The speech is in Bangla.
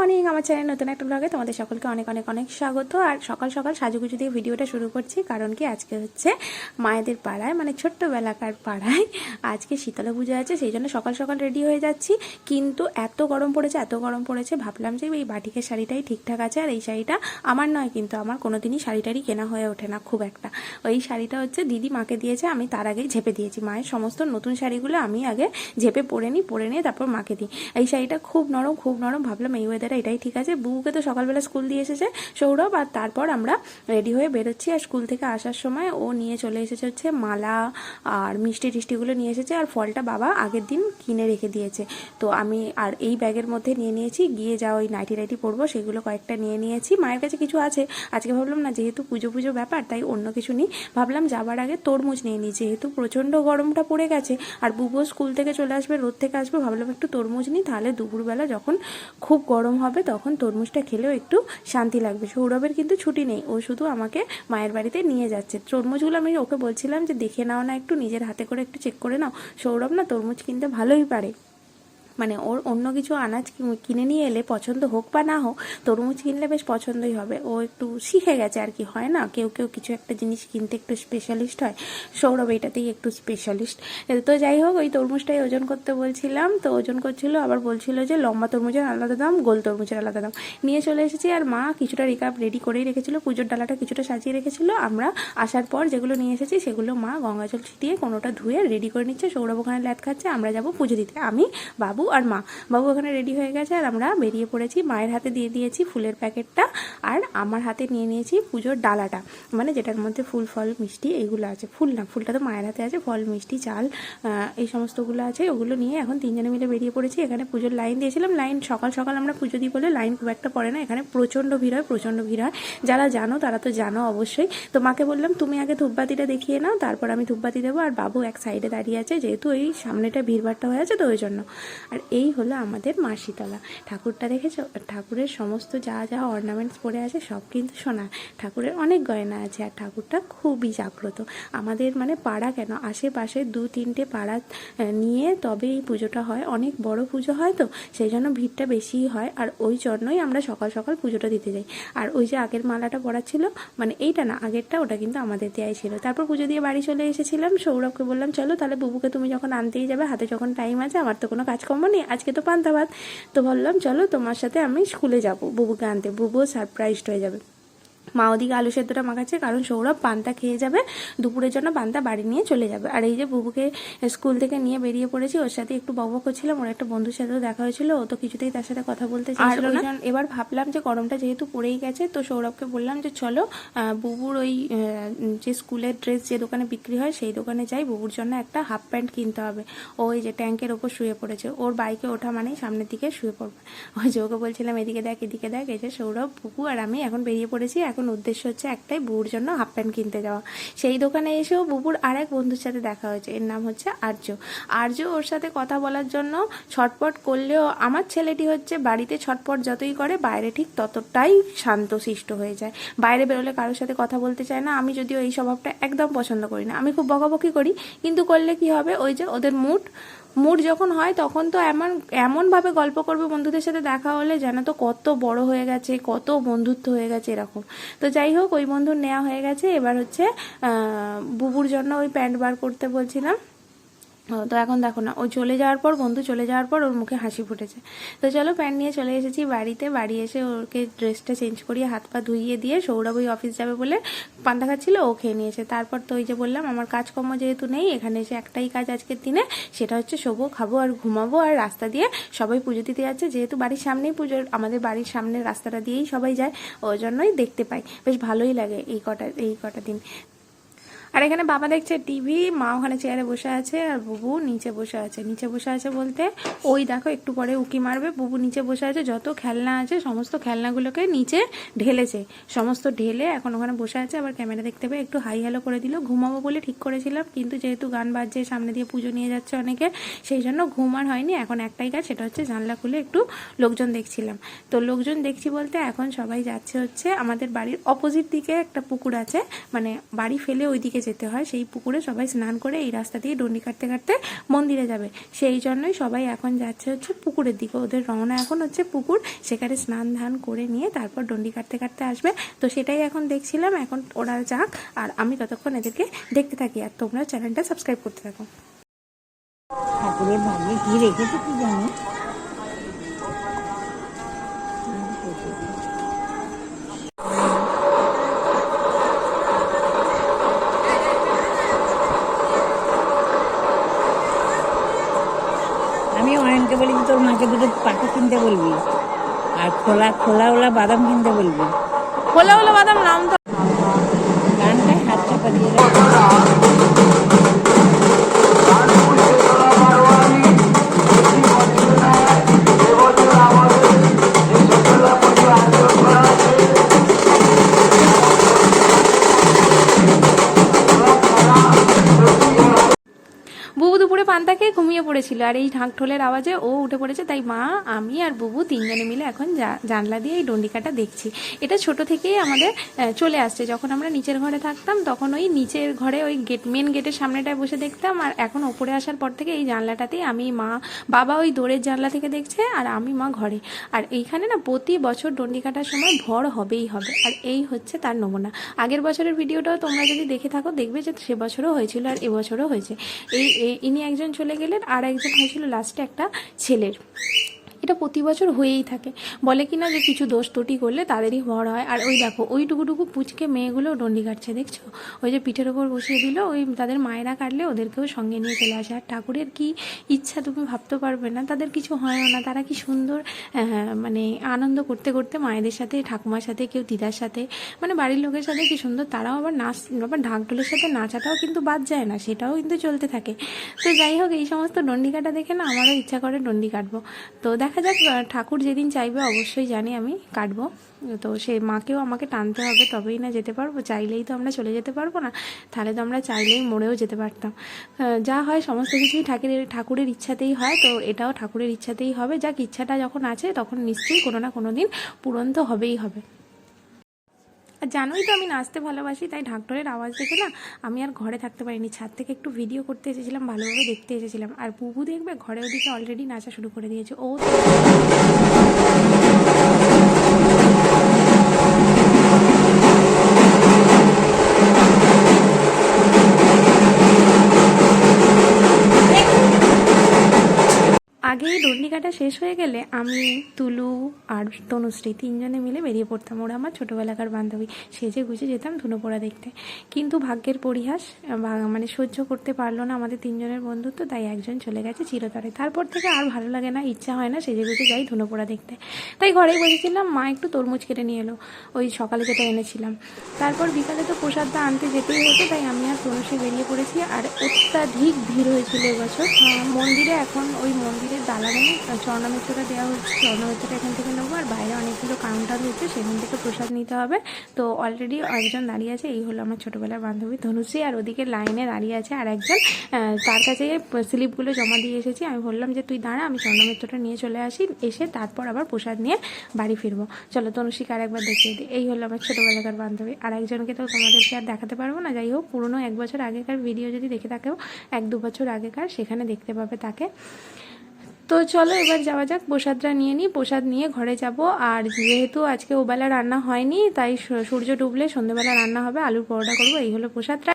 মর্নিং, আমার চ্যানেল নতুন একটা ব্লগে তোমাদের সকলকে অনেক অনেক অনেক স্বাগত। আর সকাল সকাল সাজুগুজু দিয়ে ভিডিওটা শুরু করছি, কারণ কি আজকে হচ্ছে মায়েদের পাড়ায়, মানে ছোট্টবেলাকার পাড়ায় আজকে শীতলা পুজো আছে, সেই জন্য সকাল সকাল রেডি হয়ে যাচ্ছি। কিন্তু এত গরম পড়েছে, ভাবলাম যে এই বাটিকের শাড়িটাই ঠিকঠাক আছে। আর এই শাড়িটা আমার নয়, কিন্তু আমার কোনোদিনই শাড়িটারই কেনা হয়ে ওঠে না খুব একটা। ওই শাড়িটা হচ্ছে দিদি মাকে দিয়েছে, আমি তার আগেই ঝেপে দিয়েছি। মায়ের সমস্ত নতুন শাড়িগুলো আমি আগে ঝেপে পরে নিয়ে তারপর মাকে দিই। এই শাড়িটা খুব নরম, ভাবলাম এই ওয়েদারে এটাই ঠিক আছে। বুবুকে তো সকালবেলা স্কুল দিয়ে এসেছে সৌরভ, আর তারপর আমরা রেডি হয়ে বেরোচ্ছি। আর স্কুল থেকে আসার সময় ও নিয়ে চলে এসেছে হচ্ছে মালা আর মিষ্টি টিষ্টিগুলো নিয়ে এসেছে। আর ফলটা বাবা আগের দিন কিনে রেখে দিয়েছে, তো আমি আর এই ব্যাগের মধ্যে নিয়ে নিয়েছি। গিয়ে যা ওই নাইটি পরবো সেগুলো কয়েকটা নিয়ে নিয়েছি। মায়ের কাছে কিছু আছে, আজকে ভাবলাম না যেহেতু পুজো ব্যাপার, তাই অন্য কিছু নিই। ভাবলাম যাবার আগে তরমুজ নিয়ে নিই, যেহেতু প্রচণ্ড গরমটা পড়ে গেছে আর বুবু স্কুল থেকে চলে আসবে, রোদ থেকে আসবে, ভাবলাম একটু তরমুজ নিই, তাহলে দুপুরবেলা যখন খুব গরম হবে তখন তরমুজটা খেলেও একটু শান্তি লাগবে। সৌরভের কিন্তু ছুটি নেই, ও শুধু আমাকে মায়ের বাড়িতে নিয়ে যাচ্ছে। তরমুজগুলো আমি ওকে বলছিলাম যে দেখে নাও না, একটু নিজের হাতে করে একটু চেক করে নাও। সৌরভ না তরমুজ কিনতে ভালোই পারে, মানে ওর অন্য কিছু আনাজ কিনে নিয়ে এলে পছন্দ হোক বা না হোক, তরমুজ কিনলে বেশ পছন্দই হবে। ও একটু শিখে গেছে আর কি, হয় না কেউ কিছু একটা জিনিস কিনতে একটু স্পেশালিস্ট হয়, সৌরভ এইটাতেই একটু স্পেশালিস্ট। তো যাই হোক, ওই তরমুজটাই ওজন করতে বলছিলাম, তো ওজন করছিল, আবার বলছিল যে লম্বা তরমুজের আলাদা দাম, গোল তরমুজের আলাদা দাম। নিয়ে চলে এসেছি। আর মা কিছুটা রিকাপ রেডি করেই রেখেছিল, পুজোর ডালাটা কিছুটা সাজিয়ে রেখেছিল। আমরা আসার পর যেগুলো নিয়ে এসেছি সেগুলো মা গঙ্গা জল ছিটিয়ে কোনোটা ধুয়ে রেডি করে নিচ্ছে। সৌরভ ওখানে ল্যাদ খাচ্ছে, আমরা যাবো পুজো দিতে, আমি বাবু আর মা। বাবু ওখানে রেডি হয়ে গেছে আর আমরা বেরিয়ে পড়েছি। মায়ের হাতে দিয়ে দিয়েছি ফুলের প্যাকেটটা, আর আমার হাতে নিয়ে নিয়েছি পুজোর ডালাটা, মানে যেটার মধ্যে ফুল ফল মিষ্টি এইগুলো আছে। ফুলটা তো মায়ের হাতে আছে, ফল মিষ্টি চাল এই সমস্তগুলো আছে। ওগুলো নিয়ে এখন তিনজনে মিলে বেরিয়ে পড়েছি। এখানে পুজোর লাইন দিয়েছিলাম। লাইন সকাল সকাল আমরা পুজো দিই বলে লাইন খুব একটা পড়ে না, এখানে প্রচণ্ড ভিড় হয়। যারা জানো তারা তো জানো অবশ্যই। তো মাকে বললাম তুমি আগে ধূপবাতিটা দেখিয়ে নাও, তারপর আমি ধূপবাতি দেবো। আর বাবু এক সাইডে দাঁড়িয়ে আছে, যেহেতু এই সামনেটা ভিড়ভাড়টা হয়ে আছে তো ওই জন্য। আর এই হলো আমাদের মা শীতলা ঠাকুরটা, দেখেছো? ঠাকুরের সমস্ত যা অর্নামেন্টস পরে আছে সব কিন্তু সোনা। ঠাকুরের অনেক গয়না আছে, আর ঠাকুরটা খুবই জাগ্রত। আমাদের মানে পাড়া কেন, আশেপাশে 2-3টে পাড়া নিয়ে তবে এই পুজোটা হয়, অনেক বড় পুজো হয়, তো সেই জন্য ভিড়টা বেশিই হয়। আর ওই জন্যই আমরা সকাল সকাল পুজোটা দিতে যাই। আর ওই যে আগের মালাটা পরা ছিল, মানে এইটা না আগেরটা, ওটা কিন্তু আমাদের দেয়াই ছিল। তারপর পুজো দিয়ে বাড়ি চলে এসেছিলাম। সৌরভকে বললাম চলো তাহলে বুবুকে তুমি যখন আনতেই যাবে, হাতে যখন টাইম আছে, আমার তো কোনো কাজকর্ম নেই, আজকে তো পান্তা ভাত, তো বললাম চলো তোমার সাথে আমি স্কুলে যাব বুবুকে আনতে। বুবুও সারপ্রাইজড হয়ে যাবে। মা ওদিকে আলু সেদ্ধটা মাখাচ্ছে, কারণ সৌরভ পান্তা খেয়ে যাবে, দুপুরের জন্য পান্তা বাড়ি নিয়ে চলে যাবে। আর এই যে বুবুকে স্কুল থেকে নিয়ে বেরিয়ে পড়েছি, ওর সাথে একটু বকবক করছিলাম। ওর একটা বন্ধুর সাথেও দেখা হয়েছিল, ও তো কিছুতেই তার সাথে কথা বলতে চাইছিল না। এবার ভাবলাম যে গরমটা যেহেতু পড়েই গেছে, তো সৌরভকে বললাম যে চলো বুবুর ওই যে স্কুলের ড্রেস যে দোকানে বিক্রি হয় সেই দোকানে যাই, বুবুর জন্য একটা হাফ প্যান্ট কিনতে হবে। ওই যে ট্যাঙ্কের ওপর শুয়ে পড়েছে, ওর বাইকে ওঠা মানেই সামনের দিকে শুয়ে পড়বে। ওই যে ওকে বলছিলাম এদিকে দেখ। এই যে সৌরভ, বুবু আর আমি এখন বেরিয়ে পড়েছি। এখন উদ্দেশ্য হচ্ছে একটাই, বুবুর জন্য হাফ প্যান্ট কিনতে যাওয়া। সেই দোকানে এসেও বুবুর আর এক বন্ধুর সাথে দেখা হয়েছে, এর নাম হচ্ছে আর্য। ওর সাথে কথা বলার জন্য ছটপট করলেও আমার ছেলেটি হচ্ছে বাড়িতে ছটপট যতই করে, বাইরে ঠিক ততটাই শান্তশিষ্ট হয়ে যায়। বাইরে বেরোলে কারোর সাথে কথা বলতে চায় না। আমি যদিও এই স্বভাবটা একদম পছন্দ করি না, আমি খুব বকাবকি করি, কিন্তু করলে কি হবে, ওই যে ওদের মুড যখন হয় তখন তো এমনভাবে গল্প করবে বন্ধুদের সাথে দেখা হলে, যেন তো কত বড় হয়ে গেছে, কত বন্ধুত্ব হয়ে গেছে এরকম। তো যাই হোক, ওই বন্ধুর নেওয়া হয়ে গেছে। এবার হচ্ছে বুবুর জন্য ওই প্যান্ট বার করতে বলছিলাম। তো এখন দেখো না, ও চলে যাওয়ার পর, বন্ধু চলে যাওয়ার পর ওর মুখে হাসি ফুটেছে। তো চলো প্যান্ট নিয়ে চলে এসেছি বাড়িতে। বাড়ি এসে ওকে ড্রেসটা চেঞ্জ করিয়ে হাত পা ধুইয়ে দিয়ে, সৌরভ ওই অফিস যাবে বলে পান্তা খাচ্ছিল, ও খেয়ে নিয়েছে। তারপর তো ওই যে বললাম আমার কাজকর্ম যেহেতু নেই, এখানে এসে একটাই কাজ আজকের দিনে, সেটা হচ্ছে শোবো, খাবো আর ঘুমাবো। আর রাস্তা দিয়ে সবাই পুজো দিতে যাচ্ছে, যেহেতু বাড়ির সামনেই পুজো, আমাদের বাড়ির সামনের রাস্তাটা দিয়েই সবাই যায়, ওই জন্যই দেখতে পাই, বেশ ভালোই লাগে এই কটা দিন। আর এখানে বাবা দেখছে টিভি, মা ওখানে চেয়ারে বসে আছে, আর বুবু নিচে বসে আছে বলতে ওই দেখো একটু পরে উকি মারবে। বুবু নিচে বসে আছে, যত খেলনা আছে সমস্ত খেলনাগুলোকে নিচে ঢেলেছে, সমস্ত ঢেলে এখন ওখানে বসে আছে। আবার ক্যামেরা দেখতে পেয়ে একটু হাই হ্যালো করে দিল। ঘুমাবো বলে ঠিক করেছিলাম, কিন্তু যেহেতু গান বাজছে, সামনে দিয়ে পুজো নিয়ে যাচ্ছে অনেকে, সেই জন্য ঘুম আর হয়নি। এখন একটাই কাজ, সেটা হচ্ছে জানলা খুলে একটু লোকজন দেখছিলাম। তো লোকজন দেখছি বলতে এখন সবাই যাচ্ছে হচ্ছে আমাদের বাড়ির অপোজিট দিকে একটা পুকুর আছে, মানে বাড়ি ফেলে ওইদিকে যেতে হয়, সেই পুকুরে সবাই স্নান করে এই রাস্তা দিয়ে ডন্ডি কাটতে কাটতে মন্দিরে যাবে। সেই জন্যই সবাই এখন যাচ্ছে হচ্ছে পুকুরের দিকে, ওদের রওনা এখন হচ্ছে পুকুর, সেখানে স্নান ধান করে নিয়ে তারপর ডন্ডি কাটতে কাটতে আসবে। তো সেটাই এখন দেখছিলাম, এখন ওরা যাক আর আমি ততক্ষণ এদেরকে দেখতে থাকি, আর তোমরা চ্যানেলটা সাবস্ক্রাইব করতে থাকো। ঠাকুরের ভাগ্যে কি রেখেছে কি জানি। আমি অয়নকে বলি তোর মাকে দুটো পাখা কিনতে বলবি, আর খোলা খোলা ওলা বাদাম কিনতে বলবি। খোলা খোলা বাদাম নাম তো গানটায় হাত চাপা দিয়ে বুবু দুপুরে পান্তা খেয়ে ঘুমিয়ে পড়েছিল, আর এই ঢাকঢোলের আওয়াজে ও উঠে পড়েছে। তাই মা, আমি আর বুবু তিনজনে মিলে এখন জানলা দিয়ে এই ডন্ডিকাটা দেখছি। এটা ছোট থেকেই আমাদের চলে আসছে। যখন আমরা নিচের ঘরে থাকতাম তখন ওই নিচের ঘরে ওই মেন গেটের সামনেটায় বসে দেখতাম, আর এখন ওপরে আসার পর থেকে এই জানলাটাতেই আমি, মা, বাবা ওই দৌড়ের জানলা থেকে দেখছে, আর আমি মা ঘরে। আর এইখানে না প্রতি বছর ডন্ডি কাটার সময় ভর হবেই হবে, আর এই হচ্ছে তার নমুনা। আগের বছরের ভিডিওটাও তোমরা যদি দেখে থাকো দেখবে যে সে বছরও হয়েছিল আর এবছরও হয়েছে। ইনি একজন চলে গেলেন, আর একজন হয়েছিল লাস্টে একটা ছেলের। এটা প্রতি বছর হয়েই থাকে। বলে কি না যে কিছু দোষ ত্রুটি করলে তাদেরই ভর হয়। আর ওই দেখো ওই টুকুটুকু পুচকে মেয়েগুলো ডন্ডি কাটছে, দেখছো? ওই যে পিঠের ওপর বসিয়ে দিল, ওই তাদের মায়েরা কাটলে ওদেরকেও সঙ্গে নিয়ে চলে আসে। আর ঠাকুরের কি ইচ্ছা তুমি ভাবতে পারবে না, তাদের কিছু হয়ও না, তারা কি সুন্দর মানে আনন্দ করতে করতে মায়েদের সাথে, ঠাকুমার সাথে, কেউ দিদার সাথে, মানে বাড়ির লোকের সাথে কি সুন্দর তারাও আবার আবার ঢাকঢোলের সাথে নাচাটাও কিন্তু বাদ যায় না, সেটাও কিন্তু চলতে থাকে। তো যাই হোক, এই সমস্ত ডন্ডি কাটা দেখে না আমারও ইচ্ছা করে ডন্ডি কাটবো। তো দেখা যাক, ঠাকুর যেদিন চাইবে অবশ্যই জানি আমি কাটবো। তো সেই মাকেও আমাকে টানতে হবে, তবেই না যেতে পারবো। চাইলেই তো আমরা চলে যেতে পারবো না, তাহলে তো আমরা চাইলেই মরেও যেতে পারতাম। যা হয় সমস্ত কিছুই ঠাকুরের ইচ্ছাতেই হয়, তো এটাও ঠাকুরের ইচ্ছাতেই হবে। যাক, ইচ্ছাটা যখন আছে তখন নিশ্চয়ই কোনো না কোনো দিন পূরণ তো হবেই হবে। আর জানোই তো আমি নাচতে ভালোবাসি, তাই ঢাকঢোলের আওয়াজ দেখে না আমি আর ঘরে থাকতে পারিনি, ছাদ থেকে একটু ভিডিও করতে এসেছিলাম, ভালোভাবে দেখতে এসেছিলাম। আর বুবু দেখবে ঘরে ওদিকে অলরেডি নাচা শুরু করে দিয়েছে ও। আগেই ডন্ডি কাটা শেষ হয়ে গেলে আমি, তুলু আর তনুশ্রী তিনজনে মিলে বেরিয়ে পড়তাম। ওরা আমার ছোটোবেলাকার বান্ধবী, সেজে গুজে যেতাম ধুনো পোড়া দেখতে। কিন্তু ভাগ্যের পরিহাস, মানে সহ্য করতে পারলো না আমাদের তিনজনের বন্ধুত্ব, তাই একজন চলে গেছে চিরতরে। তারপর থেকে আর ভালো লাগে না, ইচ্ছা হয় না সেজে গুজে যাই ধুনো পোড়া দেখতে। তাই ঘরেই বসেছিলাম, মা একটু তরমুজ কেটে নিয়ে এলো ওই সকালে যেটা এনেছিলাম। তারপর বিকালে তো প্রসাদটা আনতে যেতেই হতো, তাই আমি আর তনুশ্রী বেরিয়ে পড়েছি। আর অত্যাধিক ভিড় হয়েছিল এবছর মন্দিরে। এখন ওই মন্দিরের দালানে চরণামৃত্যটা দেওয়া হচ্ছে, চরণামৃত্যটা এখান থেকে নেবো। আর বাইরে অনেকগুলো কাউন্টার হচ্ছে, সেখান থেকে প্রসাদ নিতে হবে। তো অলরেডি একজন দাঁড়িয়ে আছে, এই হলো আমার ছোটোবেলার বান্ধবী ধনুশ্রী। আর ওদিকে লাইনে দাঁড়িয়ে আছে আর একজন, তার কাছে স্লিপগুলো জমা দিয়ে এসেছি। আমি বললাম যে তুই দাঁড়া, আমি চরণামৃত্যটা নিয়ে চলে আসি, এসে তারপর আবার প্রসাদ নিয়ে বাড়ি ফিরবো। চলো তনুশ্রীকে আরেকবার দেখিয়ে দিই। এই হলো আমার ছোটোবেলাকার বান্ধবী। আর একজনকে তো তোমাদেরকে আর দেখাতে পারবো না, যাই হোক পুরনো 1 বছর আগেকার ভিডিও যদি দেখে থাকেও 1-2 বছর আগেকার, সেখানে দেখতে পাবে তাকে। তো চলো এবার যাওয়া যাক, প্রসাদটা নিয়ে নিই, প্রসাদ নিয়ে ঘরে যাব। আর যেহেতু আজকে ওবেলা রান্না হয়নি, তাই সূর্য ডুবলে সন্ধ্যেবেলা রান্না হবে, আলুর পরোটা করবো। এই হলো প্রসাদটা।